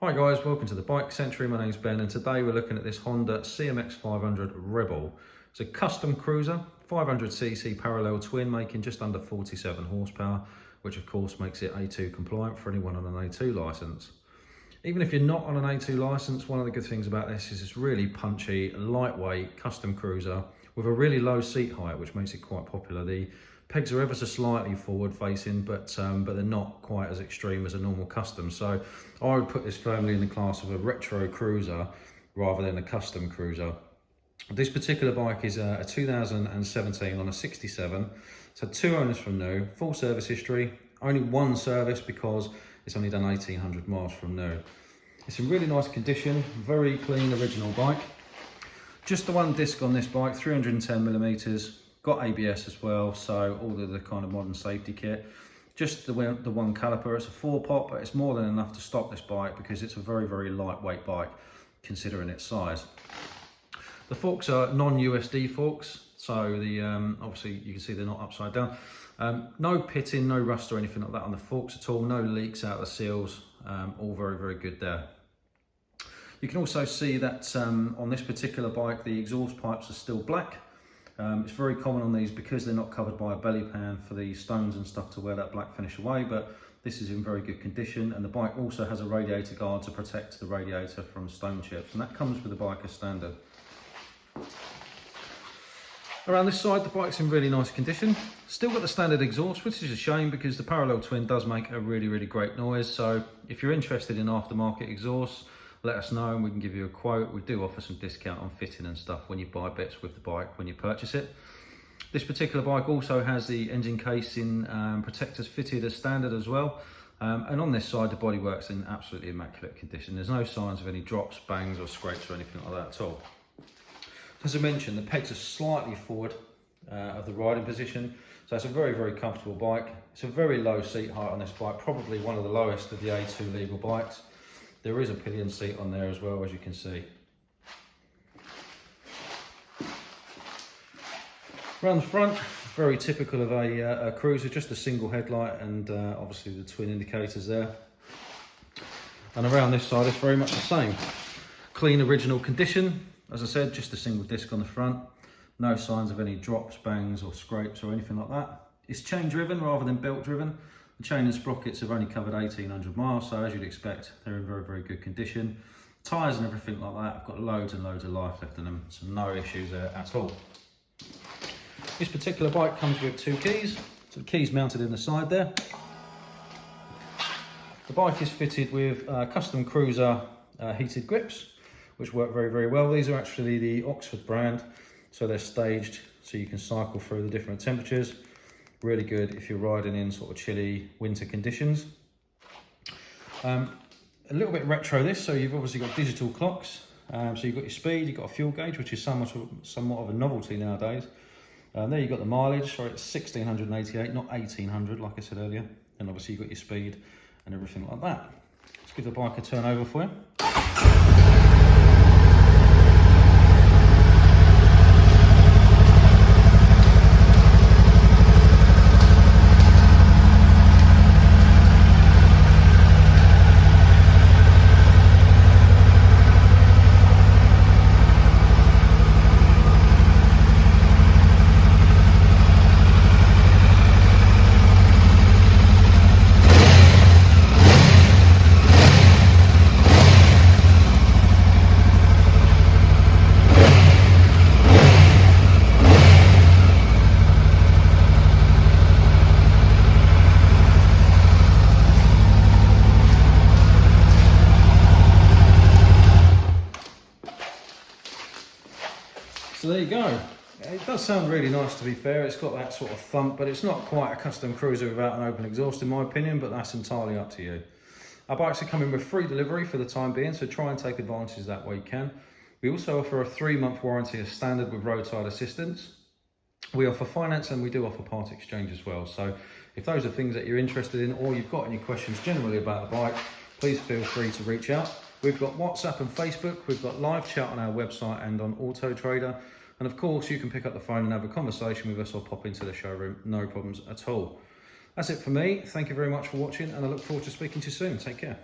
Hi guys, welcome to the Bike Century. My name's Ben and today we're looking at this Honda CMX500 Rebel. It's a custom cruiser, 500cc parallel twin, making just under 47 horsepower, which of course makes it A2 compliant for anyone on an A2 licence. Even if you're not on an A2 licence, one of the good things about this is it's really punchy, lightweight, custom cruiser with a really low seat height, which makes it quite popular. The pegs are ever so slightly forward facing, but they're not quite as extreme as a normal custom. So I would put this firmly in the class of a retro cruiser rather than a custom cruiser. This particular bike is a 2017 on a 67. It's had 2 owners from new, full service history, only 1 service because it's only done 1800 miles from new. It's in really nice condition, very clean original bike. Just the 1 disc on this bike, 310mm, got ABS as well, so all of the kind of modern safety kit. Just the 1 caliper. It's a 4-pot, but it's more than enough to stop this bike because it's a very, very lightweight bike considering its size. The forks are non-USD forks, so the obviously you can see they're not upside down. No pitting, no rust or anything like that on the forks at all, no leaks out of the seals, all very, very good there. You can also see that on this particular bike the exhaust pipes are still black. It's very common on these because they're not covered by a belly pan for the stones and stuff to wear that black finish away, but this is in very good condition, and the bike also has a radiator guard to protect the radiator from stone chips, and that comes with the bike as standard. Around this side, the bike's in really nice condition. Still got the standard exhaust, which is a shame because the parallel twin does make a really, really great noise. So if you're interested in aftermarket exhausts, let us know and we can give you a quote. We do offer some discount on fitting and stuff when you buy bits with the bike when you purchase it. This particular bike also has the engine casing protectors fitted as standard as well. And on this side, the bodywork's in absolutely immaculate condition. There's no signs of any drops, bangs or scrapes or anything like that at all. As I mentioned, the pegs are slightly forward of the riding position, so it's a very, very comfortable bike. It's a very low seat height on this bike, probably one of the lowest of the A2 legal bikes. There is a pillion seat on there as well, as you can see. Around the front, very typical of a cruiser, just a single headlight and obviously the twin indicators there. And around this side, it's very much the same. Clean original condition. As I said, just a single disc on the front. No signs of any drops, bangs or scrapes or anything like that. It's chain driven rather than belt driven. The chain and sprockets have only covered 1800 miles, so as you'd expect, they're in very, very good condition. Tyres and everything like that have got loads and loads of life left in them, so no issues there at all. This particular bike comes with 2 keys, so the keys mounted in the side there. The bike is fitted with custom cruiser heated grips, which work very, very well. These are actually the Oxford brand, so they're staged so you can cycle through the different temperatures. Really good if you're riding in sort of chilly winter conditions. A little bit retro this, so you've obviously got digital clocks. So you've got your speed, you've got a fuel gauge, which is somewhat of a novelty nowadays. There you've got the mileage, sorry, it's 1688, not 1800 like I said earlier. And obviously you've got your speed and everything like that. Let's give the bike a turn over for you. So there you go. It does sound really nice, to be fair. It's got that sort of thump, but it's not quite a custom cruiser without an open exhaust in my opinion, but that's entirely up to you. Our bikes are coming with free delivery for the time being, so try and take advantage that way you can. We also offer a 3-month warranty as standard with roadside assistance. We offer finance and we do offer part exchange as well. So if those are things that you're interested in or you've got any questions generally about the bike, please feel free to reach out. We've got WhatsApp and Facebook, we've got live chat on our website and on Auto Trader. And of course, you can pick up the phone and have a conversation with us or pop into the showroom, no problems at all. That's it for me. Thank you very much for watching and I look forward to speaking to you soon. Take care.